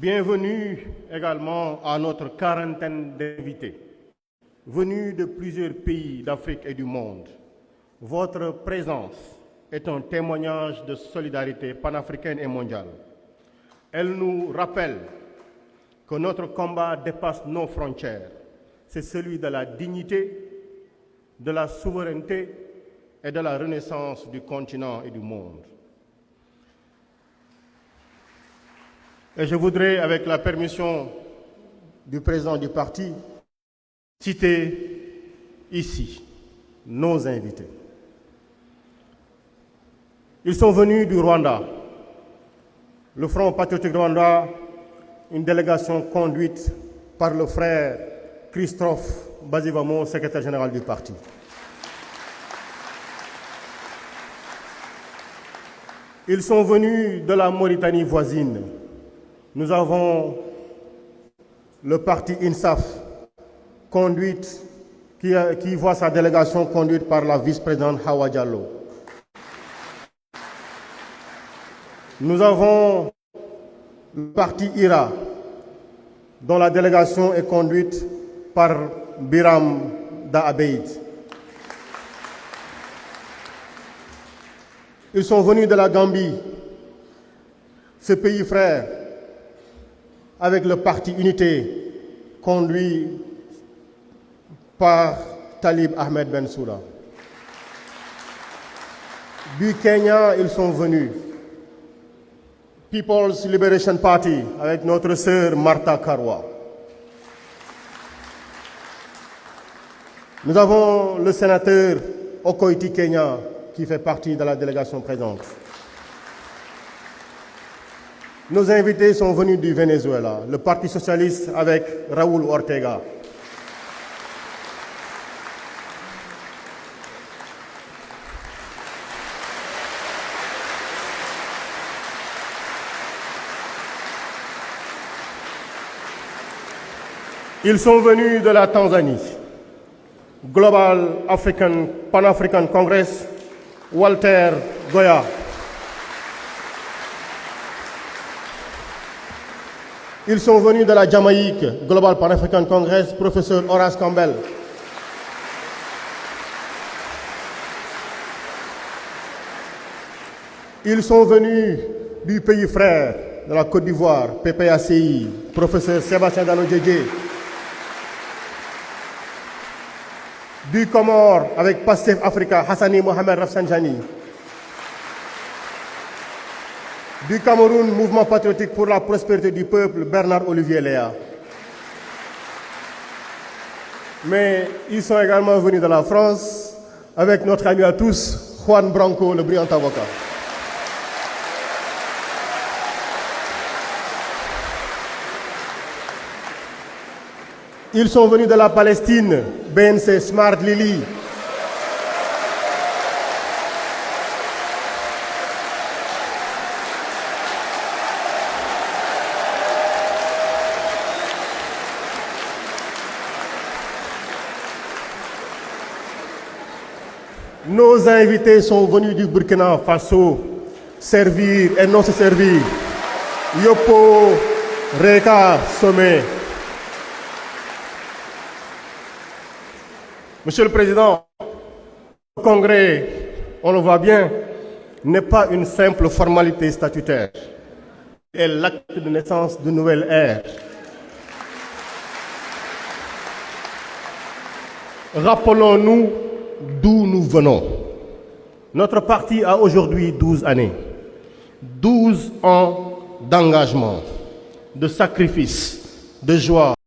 Bienvenue également à notre quarantaine d'invités, venus de plusieurs pays d'Afrique et du monde. Votre présence est un témoignage de solidarité panafricaine et mondiale. Elle nous rappelle que notre combat dépasse nos frontières. C'est celui de la dignité, de la souveraineté et de la renaissance du continent et du monde. Et je voudrais, avec la permission du président du parti, citer ici nos invités. Ils sont venus du Rwanda, le Front patriotique Rwanda, une délégation conduite par le frère Christophe Bazivamo, secrétaire général du parti. Ils sont venus de la Mauritanie voisine. Nous avons le parti INSAF, qui voit sa délégation conduite par la vice-présidente Hawa Diallo. Nous avons le parti IRA, dont la délégation est conduite par Biram Da Abeid. Ils sont venus de la Gambie, ce pays frère, avec le parti Unité, conduit par Talib Ahmed Bensouda. Du Kenya, ils sont venus. People's Liberation Party, avec notre sœur Martha Karwa. Nous avons le sénateur Okoiti Kenya, qui fait partie de la délégation présente. Nos invités sont venus du Venezuela, le Parti socialiste avec Raúl Ortega. Ils sont venus de la Tanzanie, Global Pan-African Congress, Walter Goya. Ils sont venus de la Jamaïque, Global Pan-African Congress, professeur Horace Campbell. Ils sont venus du pays frère de la Côte d'Ivoire, PPACI, professeur Sébastien Dano-Djedje. Du Comore, avec Pastef Africa, Hassani Mohamed Rafsanjani. Du Cameroun, Mouvement patriotique pour la prospérité du peuple, Bernard Olivier Léa. Mais ils sont également venus de la France, avec notre ami à tous, Juan Branco, le brillant avocat. Ils sont venus de la Palestine, BNC Smart Lily. Nos invités sont venus du Burkina Faso, servir et non se servir. Yopo Reka Sommet. Monsieur le Président, le Congrès, on le voit bien, n'est pas une simple formalité statutaire. C'est l'acte de naissance d'une nouvelle ère. Rappelons-nous d'où nous venons. Notre parti a aujourd'hui 12 années. 12 ans d'engagement, de sacrifice, de joie.